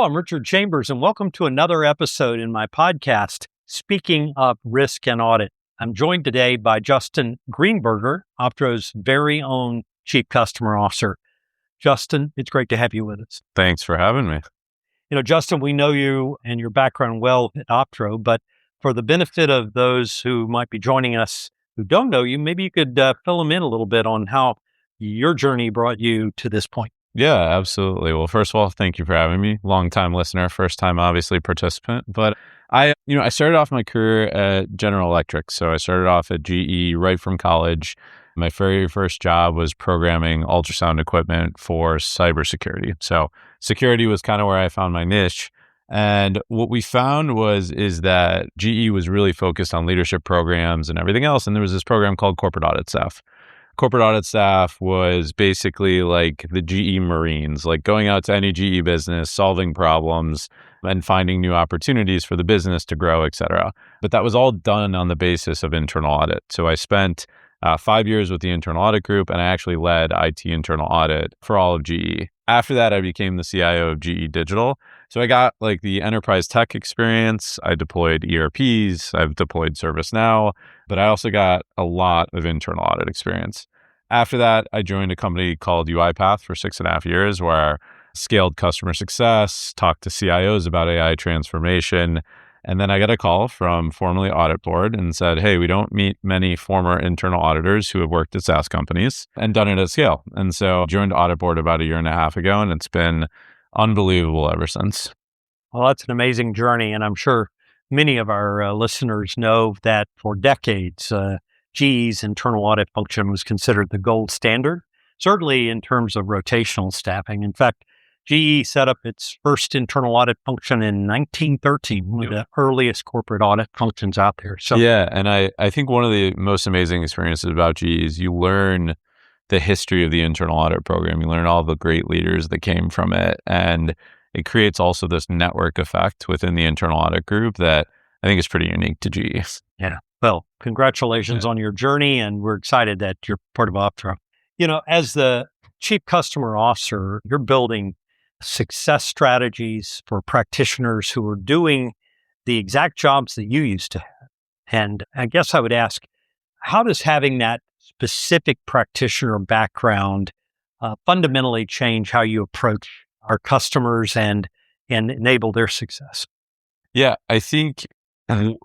Hello, I'm Richard Chambers, and welcome to another episode in my podcast, Speaking of Risk and Audit. I'm joined today by Justin Greenberger, Optro's very own Chief Customer Officer. Justin, it's great to have you with us. Thanks for having me. Justin, we know you and your background well at Optro, but for the benefit of those who might be joining us who don't know you, maybe you could fill them in a little bit on how your journey brought you to this point. Yeah, absolutely. Well, first of all, thank you for having me. Long-time listener, first time, obviously, participant. But I started off my career at General Electric. So I started off at GE right from college. My very first job was programming ultrasound equipment for cybersecurity. So security was kind of where I found my niche. And what we found is that GE was really focused on leadership programs and everything else. And there was this program called corporate audit staff. Corporate audit staff was basically like the GE Marines, like going out to any GE business, solving problems and finding new opportunities for the business to grow, et cetera. But that was all done on the basis of internal audit. So I spent 5 years with the internal audit group, and I actually led IT internal audit for all of GE. After that, I became the CIO of GE Digital. So I got like the enterprise tech experience. I deployed ERPs. I've deployed ServiceNow, but I also got a lot of internal audit experience. After that, I joined a company called UiPath for 6.5 years, where I scaled customer success, talked to CIOs about AI transformation. And then I got a call from formerly Audit Board and said, hey, we don't meet many former internal auditors who have worked at SaaS companies and done it at scale. And so I joined Audit Board about 1.5 years ago, and it's been unbelievable ever since. Well, that's an amazing journey. And I'm sure many of our listeners know that for decades, GE's internal audit function was considered the gold standard, certainly in terms of rotational staffing. In fact, GE set up its first internal audit function in 1913, one of the earliest corporate audit functions out there. So yeah, and I think one of the most amazing experiences about GE is you learn the history of the internal audit program. You learn all the great leaders that came from it, and it creates also this network effect within the internal audit group that I think is pretty unique to GE. Yeah. Well, congratulations on your journey, and we're excited that you're part of Optro. As the Chief Customer Officer, you're building success strategies for practitioners who are doing the exact jobs that you used to have. And I guess I would ask, how does having that specific practitioner background fundamentally change how you approach our customers and enable their success? Yeah, I think kind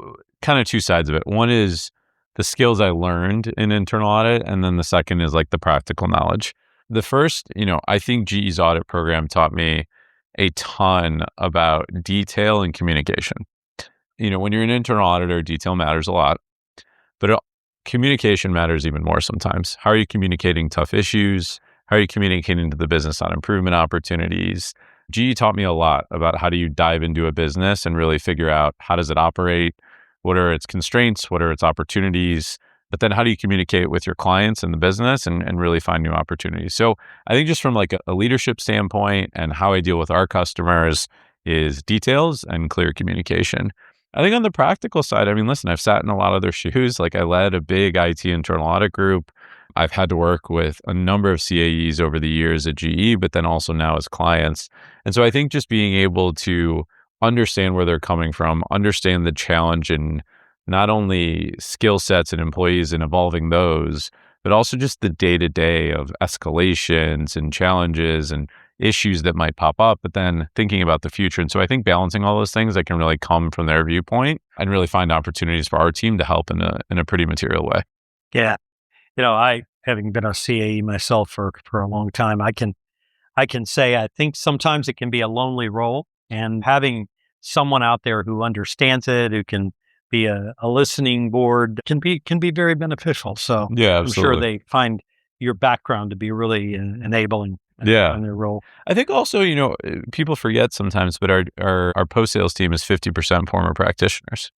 of two sides of it. One is the skills I learned in internal audit, and then the second is like the practical knowledge. The first, I think GE's audit program taught me a ton about detail and communication. When you're an internal auditor, detail matters a lot, but communication matters even more sometimes. How are you communicating tough issues? How are you communicating to the business on improvement opportunities? GE taught me a lot about how do you dive into a business and really figure out how does it operate? What are its constraints? What are its opportunities? But then how do you communicate with your clients and the business and really find new opportunities? So I think just from like a leadership standpoint and how I deal with our customers is details and clear communication. I think on the practical side, listen, I've sat in a lot of their shoes. Like I led a big IT internal audit group. I've had to work with a number of CAEs over the years at GE, but then also now as clients. And so I think just being able to understand where they're coming from, understand the challenge in not only skill sets and employees and evolving those, but also just the day-to-day of escalations and challenges and issues that might pop up, but then thinking about the future. And so I think balancing all those things that can really come from their viewpoint and really find opportunities for our team to help in a pretty material way. Yeah. I, having been a CAE myself for a long time, I can say I think sometimes it can be a lonely role, and having someone out there who understands it, who can be a listening board can be very beneficial. So yeah, I'm sure they find your background to be really enabling in their role. I think also, people forget sometimes, but our post-sales team is 50% former practitioners.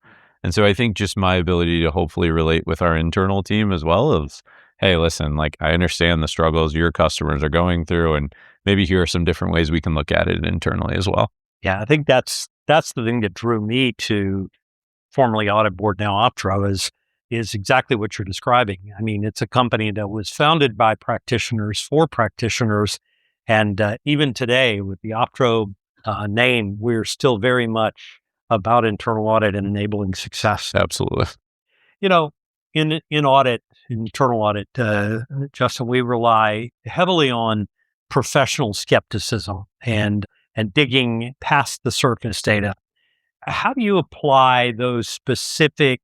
And so I think just my ability to hopefully relate with our internal team as well of, hey, listen, like I understand the struggles your customers are going through, and maybe here are some different ways we can look at it internally as well. Yeah, I think that's the thing that drew me to formerly Audit Board, now Optro, is exactly what you're describing. It's a company that was founded by practitioners for practitioners. And even today with the Optro name, we're still very much about internal audit and enabling success. Absolutely. You know, in internal audit, Justin, we rely heavily on professional skepticism and digging past the surface data. How do you apply those specific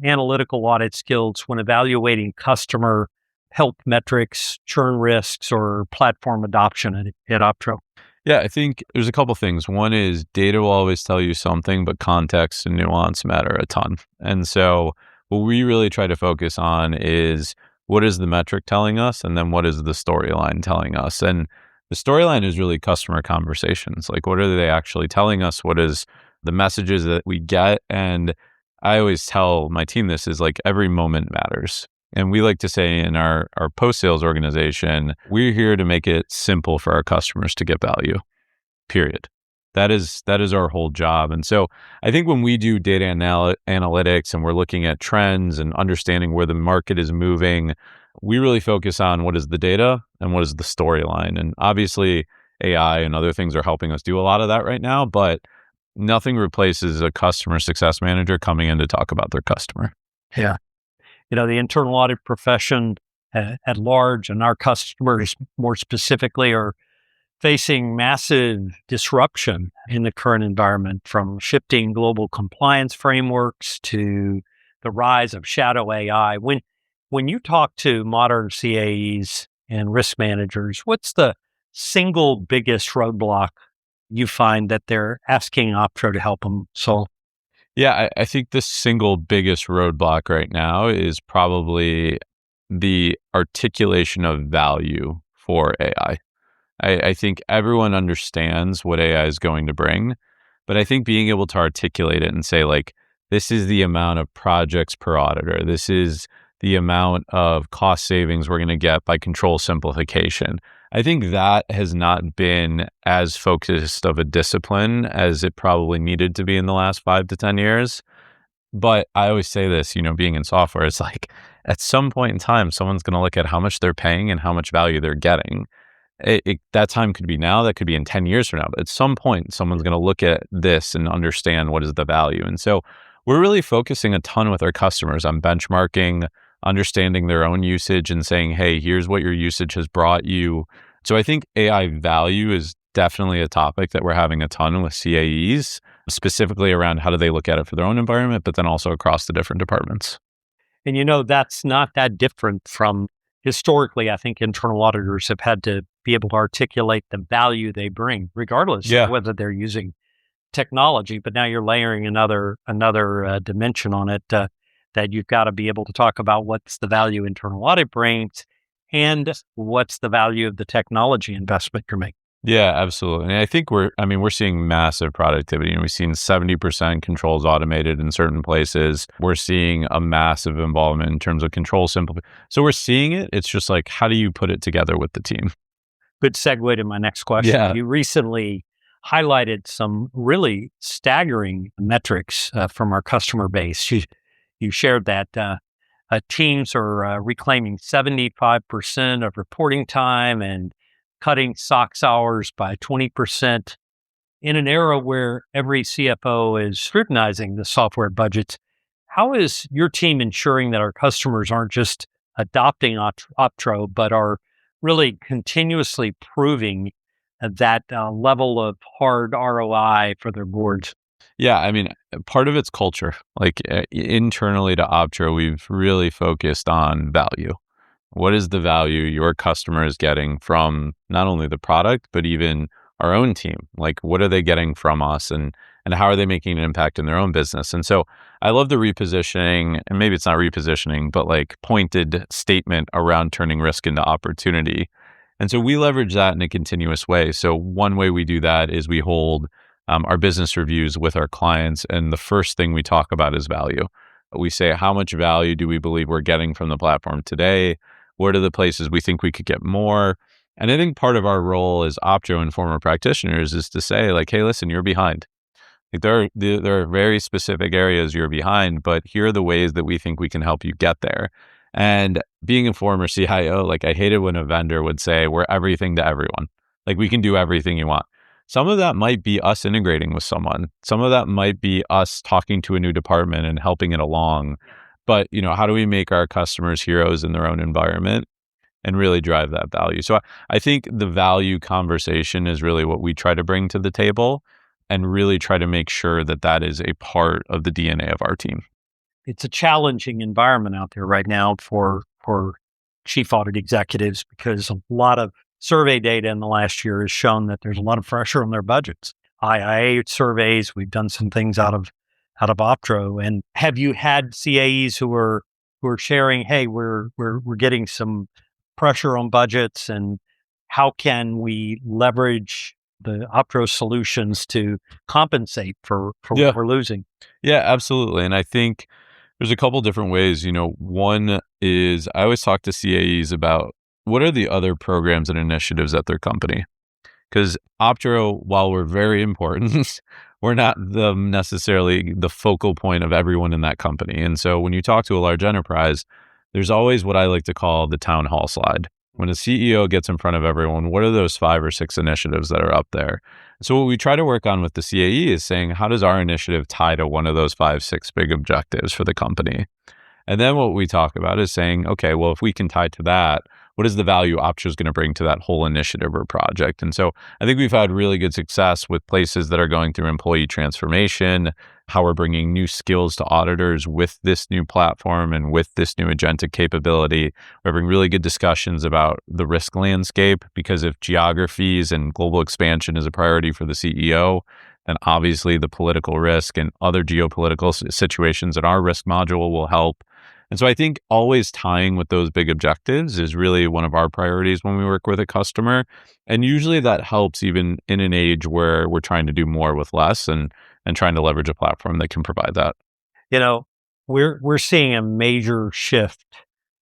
analytical audit skills when evaluating customer health metrics, churn risks, or platform adoption at Optro? Yeah, I think there's a couple things. One is data will always tell you something, but context and nuance matter a ton. And so what we really try to focus on is what is the metric telling us, and then what is the storyline telling us? And the storyline is really customer conversations. Like, what are they actually telling us? What is the messages that we get? And I always tell my team this is like every moment matters. And we like to say in our post-sales organization, we're here to make it simple for our customers to get value, period. That is our whole job. And so I think when we do data analytics and we're looking at trends and understanding where the market is moving, we really focus on what is the data and what is the storyline. And obviously AI and other things are helping us do a lot of that right now, but nothing replaces a customer success manager coming in to talk about their customer. Yeah. The internal audit profession at large and our customers more specifically are facing massive disruption in the current environment, from shifting global compliance frameworks to the rise of shadow AI. When you talk to modern CAEs and risk managers, what's the single biggest roadblock you find that they're asking Optro to help them solve? Yeah, I think the single biggest roadblock right now is probably the articulation of value for AI. I think everyone understands what AI is going to bring, but I think being able to articulate it and say, like, this is the amount of projects per auditor, this is the amount of cost savings we're going to get by control simplification. I think that has not been as focused of a discipline as it probably needed to be in the last 5 to 10 years. But I always say this, being in software, it's like at some point in time, someone's going to look at how much they're paying and how much value they're getting. That time could be now, that could be in 10 years from now. But at some point, someone's going to look at this and understand what is the value. And so we're really focusing a ton with our customers on benchmarking, understanding their own usage and saying, hey, here's what your usage has brought you. So I think AI value is definitely a topic that we're having a ton with CAEs, specifically around how do they look at it for their own environment, but then also across the different departments. And that's not that different from historically. I think internal auditors have had to be able to articulate the value they bring, regardless of whether they're using technology. But now you're layering another dimension on it, that you've got to be able to talk about what's the value internal audit brings and what's the value of the technology investment you're making. Yeah, absolutely. And I think we're seeing massive productivity, and we've seen 70% controls automated in certain places. We're seeing a massive involvement in terms of control simplification. So we're seeing it. It's just like, how do you put it together with the team? Good segue to my next question. Yeah. You recently highlighted some really staggering metrics from our customer base. You shared that teams are reclaiming 75% of reporting time and cutting SOX hours by 20% in an era where every CFO is scrutinizing the software budgets. How is your team ensuring that our customers aren't just adopting Optro, but are really continuously proving that level of hard ROI for their boards? Yeah, I mean, part of it's culture. Like internally to Optro, we've really focused on value. What is the value your customer is getting from not only the product, but even our own team? Like, what are they getting from us, and how are they making an impact in their own business? And so I love the repositioning, and maybe it's not repositioning, but like pointed statement around turning risk into opportunity. And so we leverage that in a continuous way. So one way we do that is we hold our business reviews with our clients, and the first thing we talk about is value. We say, how much value do we believe we're getting from the platform today? What are the places we think we could get more? And I think part of our role as Optro and former practitioners is to say, like, hey, listen, you're behind. Like there are very specific areas you're behind, but here are the ways that we think we can help you get there. And being a former CIO, like I hated when a vendor would say, we're everything to everyone. Like we can do everything you want. some of that might be us integrating with someone. Some of that might be us talking to a new department and helping it along. But, how do we make our customers heroes in their own environment and really drive that value? So I think the value conversation is really what we try to bring to the table and really try to make sure that that is a part of the DNA of our team. It's a challenging environment out there right now for chief audit executives because a lot of survey data in the last year has shown that there's a lot of pressure on their budgets. IIA surveys, we've done some things out of Optro. And have you had CAEs who are sharing, hey, we're getting some pressure on budgets, and how can we leverage the Optro solutions to compensate for Yeah. what we're losing? Yeah, absolutely. And I think there's a couple different ways. One is I always talk to CAEs about what are the other programs and initiatives at their company. Because Optro, while we're very important, we're not necessarily the focal point of everyone in that company. And so when you talk to a large enterprise, there's always what I like to call the town hall slide. When a CEO gets in front of everyone, what are those 5 or 6 initiatives that are up there? So what we try to work on with the CAE is saying, how does our initiative tie to one of those 5, 6 big objectives for the company? And then what we talk about is saying, okay, well, if we can tie to that, what is the value Optro is going to bring to that whole initiative or project? And so I think we've had really good success with places that are going through employee transformation, how we're bringing new skills to auditors with this new platform and with this new agentic capability. We're having really good discussions about the risk landscape, because if geographies and global expansion is a priority for the CEO, then obviously the political risk and other geopolitical situations in our risk module will help. And so I think always tying with those big objectives is really one of our priorities when we work with a customer. And usually that helps even in an age where we're trying to do more with less and trying to leverage a platform that can provide that. We're seeing a major shift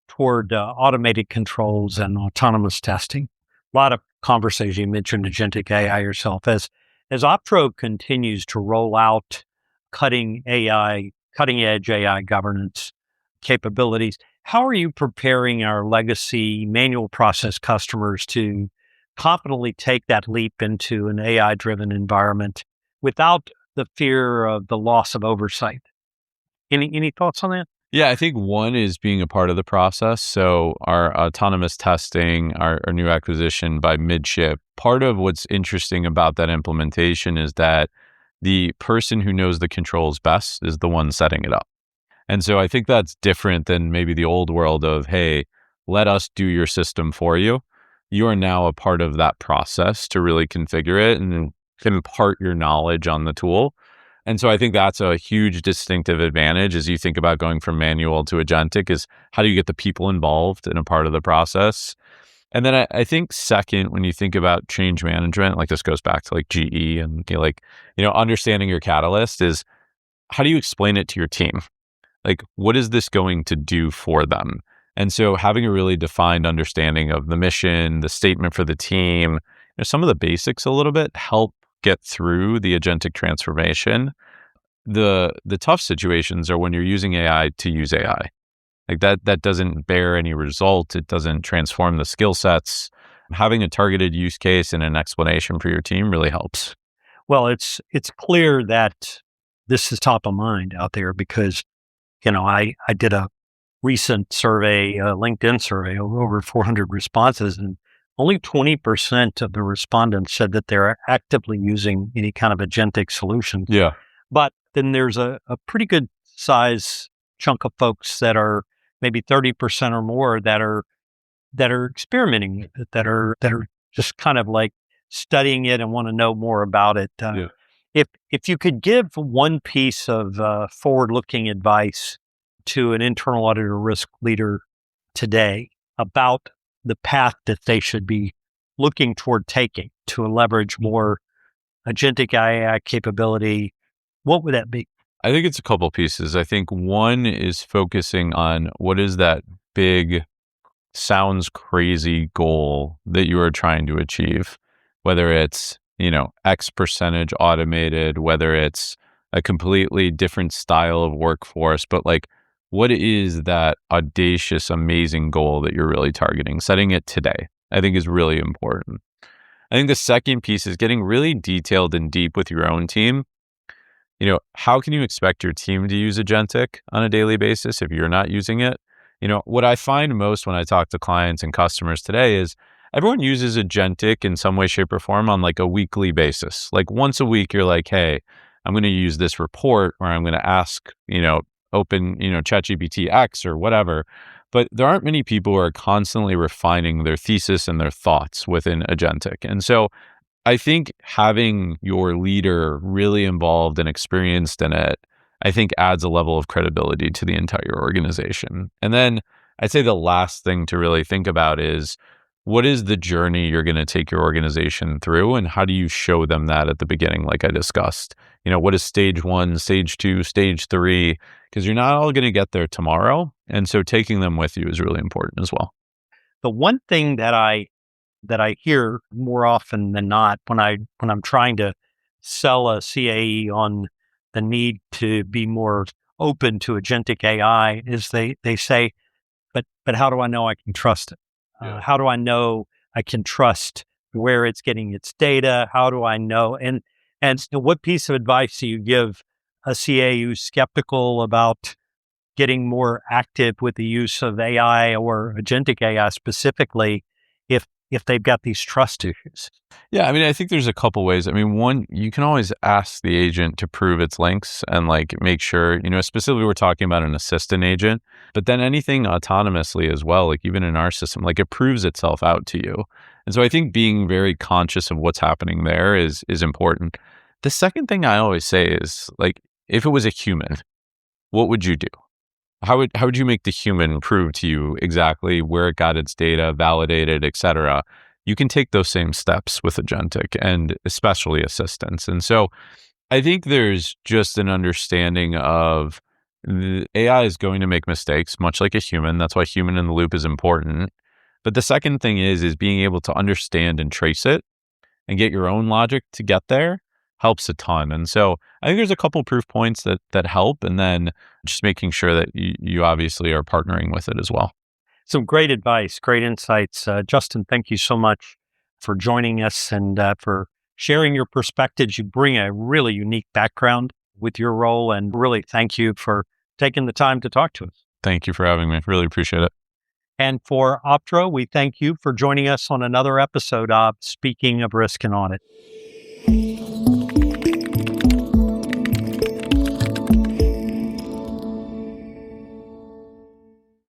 toward automated controls and autonomous testing. A lot of conversation. You mentioned agentic AI yourself. As Optro continues to roll out cutting edge AI governance capabilities, how are you preparing our legacy manual process customers to confidently take that leap into an AI-driven environment without the fear of the loss of oversight? Any thoughts on that? Yeah, I think one is being a part of the process. So our autonomous testing, our new acquisition by Midship, part of what's interesting about that implementation is that the person who knows the controls best is the one setting it up. And so I think that's different than maybe the old world of, hey, let us do your system for you. You are now a part of that process to really configure it and impart your knowledge on the tool. And so I think that's a huge distinctive advantage as you think about going from manual to agentic, is how do you get the people involved in a part of the process? And then I think second, when you think about change management, like this goes back to like GE and understanding your catalyst, is how do you explain it to your team? Like, what is this going to do for them? And so having a really defined understanding of the mission, the statement for the team, some of the basics a little bit help get through the agentic transformation. The tough situations are when you're using AI to use AI. Like that doesn't bear any result. It doesn't transform the skill sets. Having a targeted use case and an explanation for your team really helps. Well, it's clear that this is top of mind out there because I did a recent survey, a LinkedIn survey, over 400 responses, and only 20% of the respondents said that they're actively using any kind of agentic solution. Yeah. But then there's a pretty good size chunk of folks that are maybe 30% or more that are experimenting with it, that are just kind of like studying it and want to know more about it. Yeah. If you could give one piece of forward-looking advice to an internal auditor risk leader today about the path that they should be looking toward taking to leverage more agentic AI capability, what would that be? I think it's a couple pieces. I think one is focusing on what is that big, sounds crazy goal that you are trying to achieve, whether it's, X percentage automated, whether it's a completely different style of workforce, but like, what is that audacious, amazing goal that you're really targeting? Setting it today, I think, is really important. I think the second piece is getting really detailed and deep with your own team. How can you expect your team to use agentic on a daily basis if you're not using it? What I find most when I talk to clients and customers today is everyone uses agentic in some way, shape, or form on like a weekly basis. Like once a week, you're like, hey, I'm going to use this report, or I'm going to ask, open, ChatGPT X or whatever. But there aren't many people who are constantly refining their thesis and their thoughts within agentic. And so I think having your leader really involved and experienced in it, I think adds a level of credibility to the entire organization. And then I'd say the last thing to really think about is what is the journey you're going to take your organization through, and how do you show them that at the beginning, like I discussed? What is stage 1, stage 2, stage 3? Because you're not all going to get there tomorrow. And so taking them with you is really important as well. The one thing that I hear more often than not when I'm trying to sell a CAE on the need to be more open to agentic AI is they say, but how do I know I can trust it? Yeah. How do I know I can trust where it's getting its data? How do I know? And so what piece of advice do you give a CA who's skeptical about getting more active with the use of AI or agentic AI specifically if they've got these trust issues? Yeah, I think there's a couple ways. One, you can always ask the agent to prove its links and like make sure, specifically we're talking about an assistant agent, but then anything autonomously as well, like even in our system, like it proves itself out to you. And so I think being very conscious of what's happening there is important. The second thing I always say is like, if it was a human, what would you do? How would you make the human prove to you exactly where it got its data, validated, et cetera? You can take those same steps with agentic and especially assistants. And so I think there's just an understanding of the AI is going to make mistakes, much like a human. That's why human in the loop is important. But the second thing is being able to understand and trace it and get your own logic to get there helps a ton. And so I think there's a couple proof points that help, and then just making sure that you obviously are partnering with it as well. Some great advice, great insights. Justin, thank you so much for joining us and for sharing your perspectives. You bring a really unique background with your role, and really thank you for taking the time to talk to us. Thank you for having me. Really appreciate it. And for Optro, we thank you for joining us on another episode of Speaking of Risk and Audit.